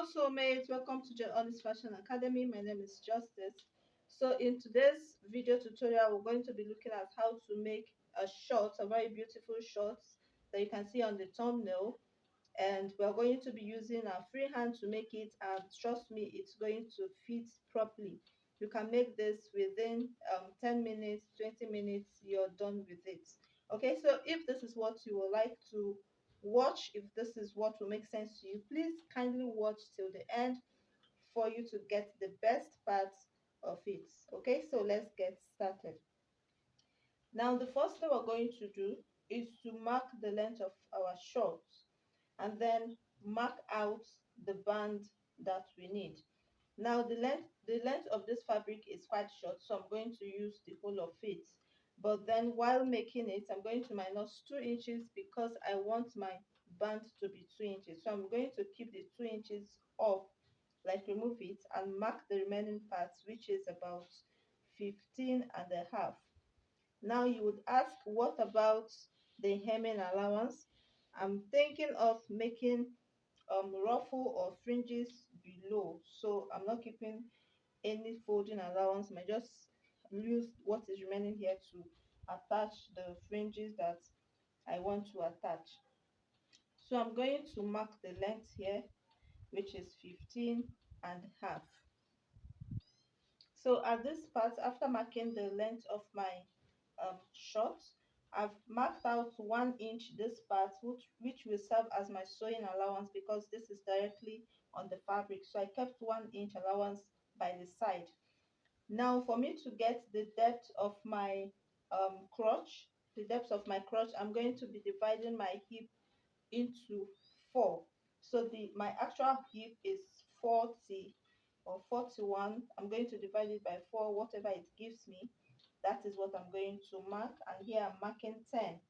Hello, soulmates. Welcome to Your Honest Fashion Academy. My name is Justice. So, in today's video tutorial, we're going to be looking at how to make a short, a very beautiful short that you can see on the thumbnail. And we're going to be using our free hand to make it. And trust me, it's going to fit properly. You can make this within 10 minutes, 20 minutes, you're done with it. Okay, so if this is what you would like to watch, if this is what will make sense to you, please kindly watch till the end for you to get the best part of it. Okay, so let's get started. Now the first thing we're going to do is to mark the length of our shorts and then mark out the band that we need. Now the length of this fabric is quite short, so I'm going to use the whole of it. But then while making it, I'm going to minus 2 inches because I want my band to be 2 inches. So I'm going to keep the 2 inches off, like remove it, and mark the remaining parts, which is about 15 and a half. Now you would ask, what about the hemming allowance? I'm thinking of making ruffle or fringes below, so I'm not keeping any folding allowance. I just use what is remaining here to attach the fringes that I want to attach. So I'm going to mark the length here, which is 15 and a half. So at this part, after marking the length of my short, I've marked out 1 inch this part, which will serve as my sewing allowance because this is directly on the fabric. So I kept 1 inch allowance by the side. Now for me to get the depth of my crotch, I'm going to be dividing my hip into 4. So my actual hip is 40 or 41. I'm going to divide it by 4, whatever it gives me. That is what I'm going to mark, and here I'm marking 10.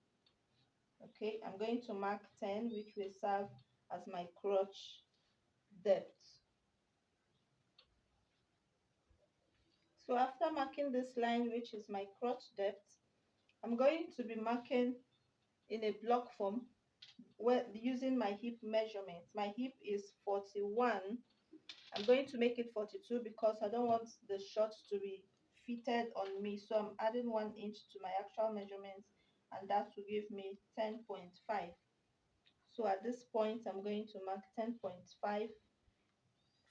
Okay, I'm going to mark 10, which will serve as my crotch depth. So after marking this line, which is my crotch depth, I'm going to be marking in a block form using my hip measurement. My hip is 41. I'm going to make it 42 because I don't want the short to be fitted on me. So I'm adding 1 inch to my actual measurement, and that will give me 10.5. So at this point, I'm going to mark 10.5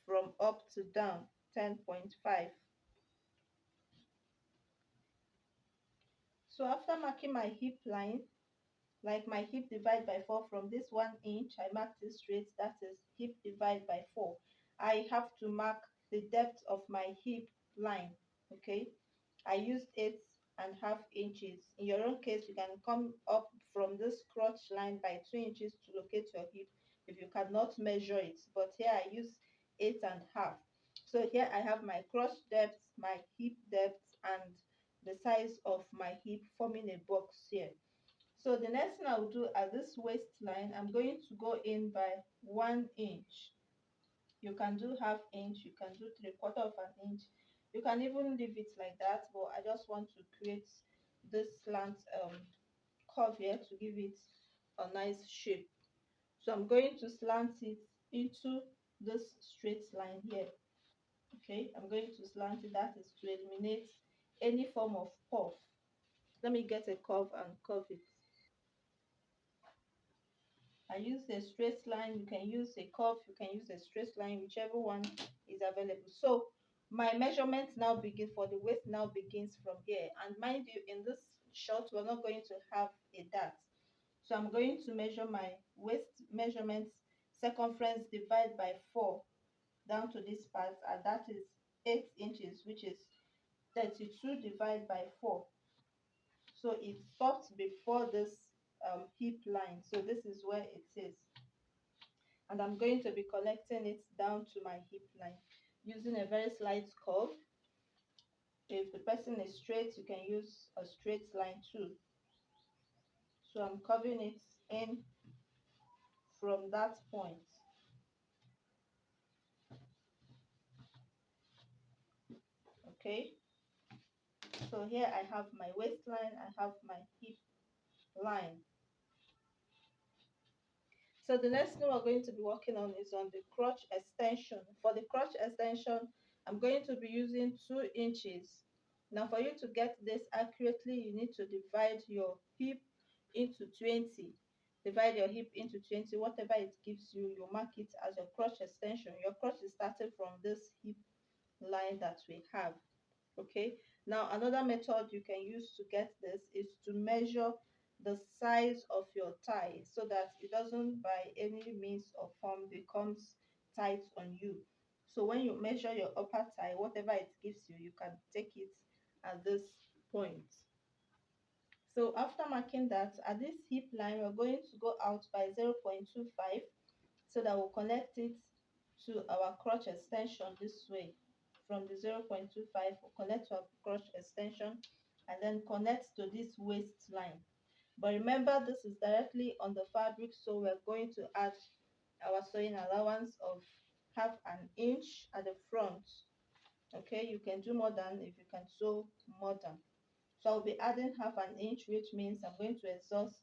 from up to down, 10.5. So after marking my hip line, like my hip divide by 4, from this 1 inch I mark this straight, that is hip divide by 4. I have to mark the depth of my hip line. Okay, I used 8.5 inches. In your own case, you can come up from this crotch line by 2 inches to locate your hip if you cannot measure it, but here I use 8.5. So here I have my crotch depth, my hip depth, and the size of my hip forming a box here. So the next thing I will do at this waistline, I'm going to go in by 1 inch. You can do ½ inch, you can do 3/4 of an inch, you can even leave it like that, but I just want to create this slant curve here to give it a nice shape. So I'm going to slant it into this straight line here. Okay, I'm going to slant it, that is to eliminate any form of puff. Let me get a curve and curve it. I use a straight line, you can use a curve, you can use a straight line, whichever one is available. So my measurement now begins for the waist, now begins from here. And mind you, in this short, we're not going to have a dart. So I'm going to measure my waist measurements, circumference divide by 4 down to this part, and that is 8 inches, which is 32 divided by 4. So it stops before this hip line. So this is where it is. And I'm going to be connecting it down to my hip line using a very slight curve. If the person is straight, you can use a straight line too. So I'm curving it in from that point. Okay, so here I have my waistline, I have my hip line. So the next thing we're going to be working on is on the crotch extension. For the crotch extension, I'm going to be using 2 inches. Now for you to get this accurately, you need to divide your hip into 20. Divide your hip into 20, whatever it gives you, you mark it as your crotch extension. Your crotch is starting from this hip line that we have. Okay, now another method you can use to get this is to measure the size of your thigh so that it doesn't by any means or form becomes tight on you. So when you measure your upper thigh, whatever it gives you, you can take it at this point. So after marking that, at this hip line, we're going to go out by 0.25 so that we'll connect it to our crotch extension this way. From the 0.25, we'll connect to our crotch extension and then connect to this waistline. But remember, this is directly on the fabric, so we're going to add our sewing allowance of half an inch at the front. Okay, you can do more than if you can sew more than. So I'll be adding half an inch, which means I'm going to exhaust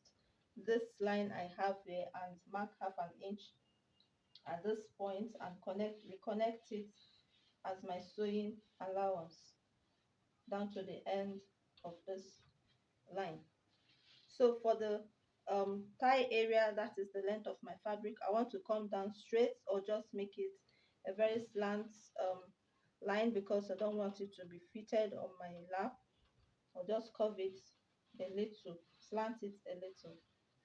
this line I have here and mark half an inch at this point and reconnect it as my sewing allowance down to the end of this line. So for the thigh area, that is the length of my fabric, I want to come down straight or just make it a very slant line because I don't want it to be fitted on my lap. I'll just curve it a little, slant it a little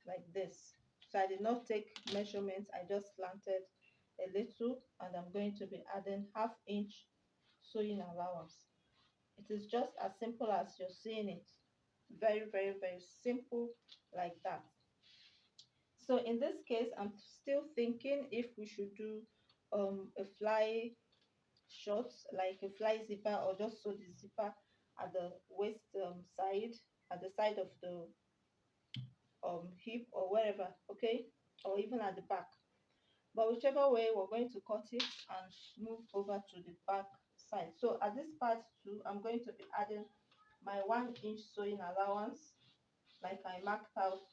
like this. So I did not take measurements, I just slanted a little, and I'm going to be adding half inch sewing allowance. It is just as simple as you're seeing it. Very, very, very simple like that. So in this case, I'm still thinking if we should do a fly shorts, like a fly zipper, or just sew the zipper at the waist side, at the side of the hip or wherever, okay, or even at the back. But whichever way, we're going to cut it and move over to the back side. So at this part too, I'm going to be adding my 1 inch sewing allowance like I marked out.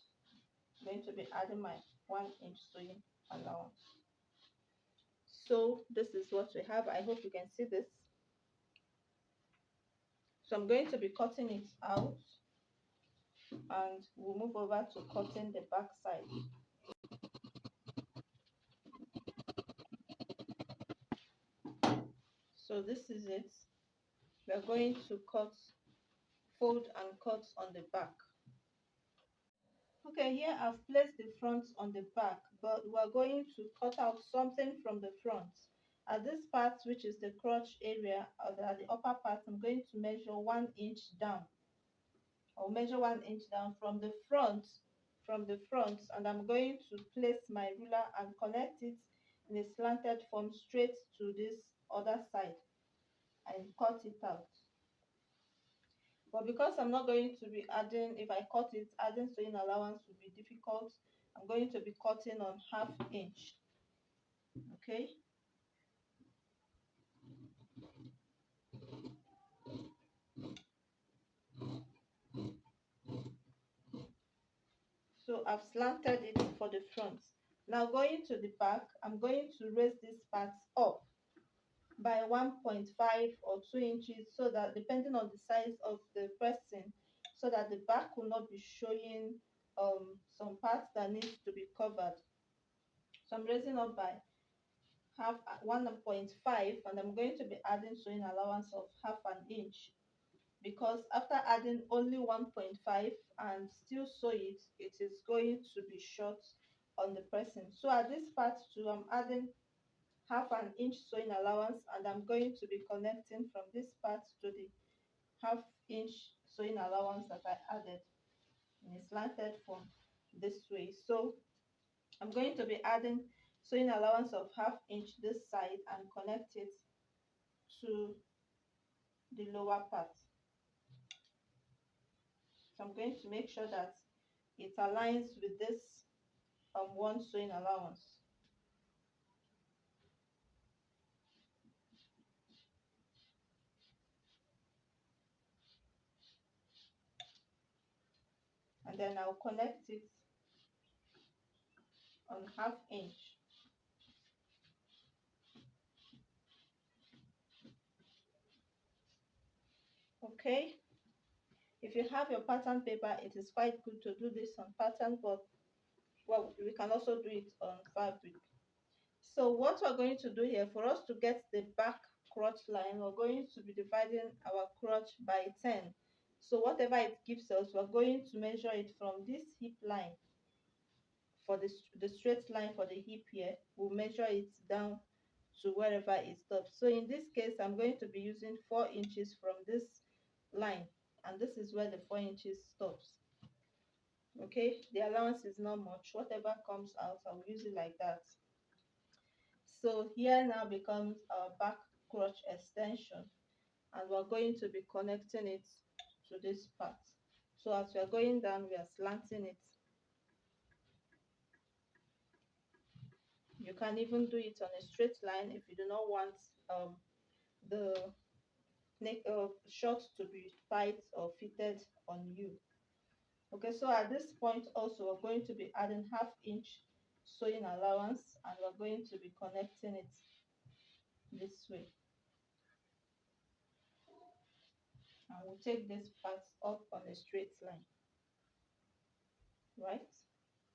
I'm going to be adding my 1 inch sewing allowance. So this is what we have. I hope you can see this. So I'm going to be cutting it out and we'll move over to cutting the back side. So this is it. We are going to fold and cut on the back. Okay, here I've placed the front on the back, but we're going to cut out something from the front. At this part, which is the crotch area, or at the upper part, I'm going to measure 1 inch down. I'll measure 1 inch down from the front, and I'm going to place my ruler and connect it in a slanted form straight to this other side and cut it out. But because I'm not going to be adding, if I cut it, adding sewing allowance will be difficult. I'm going to be cutting on half inch. Okay. So I've slanted it for the front. Now going to the back, I'm going to raise this part up by 1.5 or 2 inches so that depending on the size of the person, so that the back will not be showing some parts that needs to be covered. So I'm raising up by half 1.5 and I'm going to be adding sewing allowance of half an inch because after adding only 1.5 and still sew it, it is going to be short on the person. So at this part too, I'm adding half an inch sewing allowance and I'm going to be connecting from this part to the half inch sewing allowance that I added in a slanted form this way. So I'm going to be adding sewing allowance of half inch this side and connect it to the lower part. So I'm going to make sure that it aligns with this one sewing allowance. And then I'll connect it on 1/2 inch. Okay, if you have your pattern paper, it is quite good to do this on pattern, but well, we can also do it on fabric. So what we're going to do here, for us to get the back crotch line, we're going to be dividing our crotch by 10. So whatever it gives us, we're going to measure it from this hip line. For the straight line for the hip here, we'll measure it down to wherever it stops. So in this case, I'm going to be using 4 inches from this line, and this is where the 4 inches stops. Okay, the allowance is not much. Whatever comes out, I'll use it like that. So here now becomes our back crotch extension, and we're going to be connecting it to this part. So as we are going down, we are slanting it. You can even do it on a straight line if you do not want the neck short to be tight or fitted on you. Okay, so at this point also we're going to be adding 1/2 inch sewing allowance, and we're going to be connecting it this way, and we'll take this part up on a straight line, right?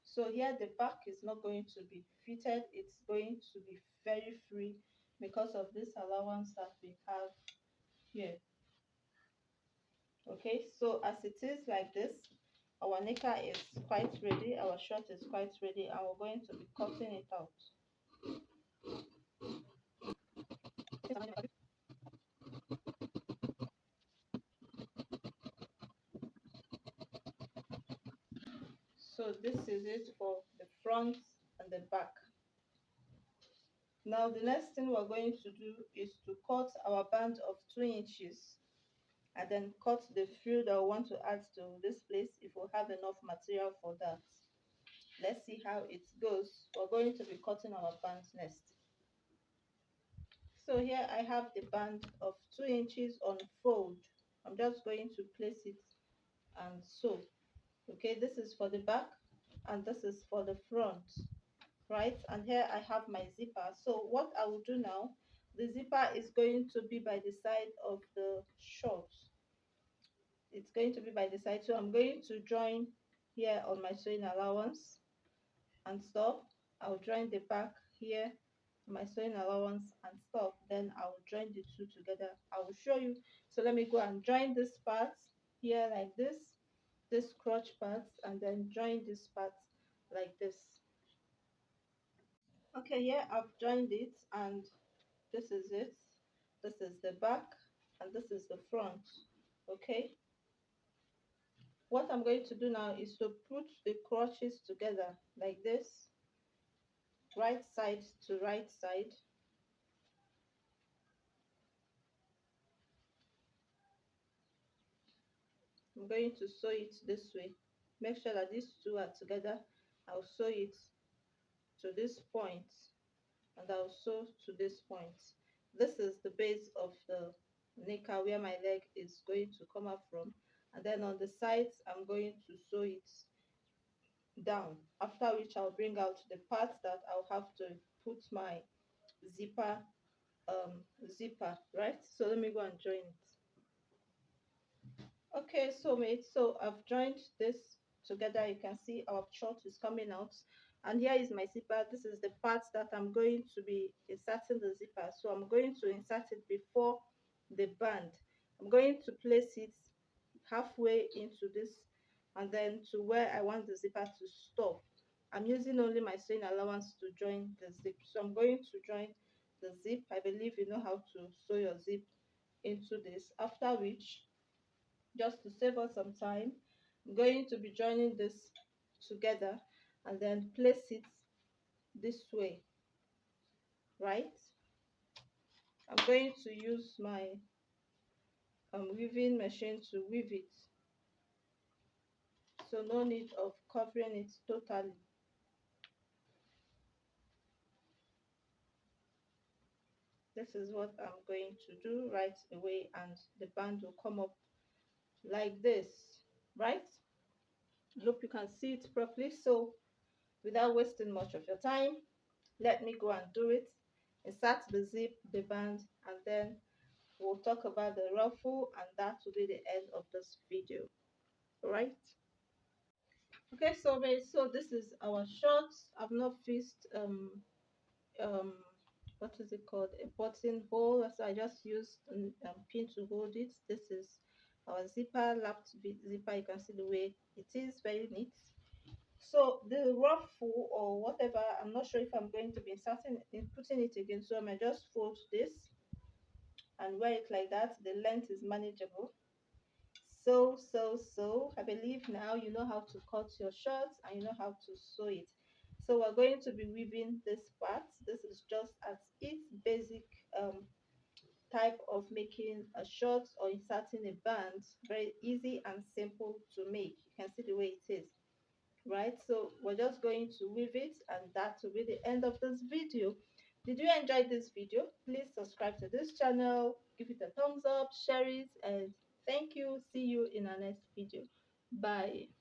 So here the back is not going to be fitted, it's going to be very free because of this allowance that we have here. Okay, so as it is like this, our knicker is quite ready, our shirt is quite ready, and we're going to be cutting it out. So this is it for the front and the back. Now the next thing we're going to do is to cut our band of 2 inches, and then cut the frill that we want to add to this place if we have enough material for that. Let's see how it goes. We're going to be cutting our bands next. So here I have the band of 2 inches on fold. I'm just going to place it and sew. Okay, this is for the back and this is for the front, right? And here I have my zipper. So what I will do now, the zipper is going to be by the side of the short. It's going to be by the side, so I'm going to join here on my sewing allowance and stop. I'll join the back here, my sewing allowance, and stop. Then I'll join the two together. I will show you. So let me go and join this part here like this crotch part, and then join this part like this. Okay, here I've joined it, and this is it. This is the back and this is the front. Okay, what I'm going to do now is to put the crotches together like this, right side to right side. I'm going to sew it this way. Make sure that these two are together. I'll sew it to this point, and I'll sew to this point. This is the base of the knicker where my leg is going to come up from, and then on the sides I'm going to sew it down, after which I'll bring out the part that I'll have to put my zipper right? So let me go and join it. Okay, so mates, so I've joined this together. You can see our short is coming out, and here is my zipper. This is the part that I'm going to be inserting the zipper. So I'm going to insert it before the band. I'm going to place it halfway into this, and then to where I want the zipper to stop. I'm using only my sewing allowance to join the zip. So I'm going to join the zip. I believe you know how to sew your zip into this, after which, just to save us some time, I'm going to be joining this together and then place it this way, right? I'm going to use my weaving machine to weave it, so no need of covering it totally. This is what I'm going to do right away, and the band will come up like this, right? I hope you can see it properly. So without wasting much of your time, let me go and do it. Insert the zip, the band, and then we'll talk about the ruffle, and that will be the end of this video. All right. Okay, so this is our shorts. I've not fixed um what is it called, a buttonhole, so I just used a pin to hold it. This is our zipper, lapped zipper. You can see the way it is, very neat. So the ruffle or whatever, I'm not sure if I'm going to be inserting in putting it again, so I might just fold this and wear it like that. The length is manageable. So I believe now you know how to cut your shorts and you know how to sew it. So we're going to be weaving this part. This is just at its basic um, type of making a short or inserting a band. Very easy and simple to make. You can see the way it is, right? So we're just going to weave it, and that will be the end of this video. Did you enjoy this video? Please subscribe to this channel, give it a thumbs up, share it, and thank you. See you in our next video. Bye.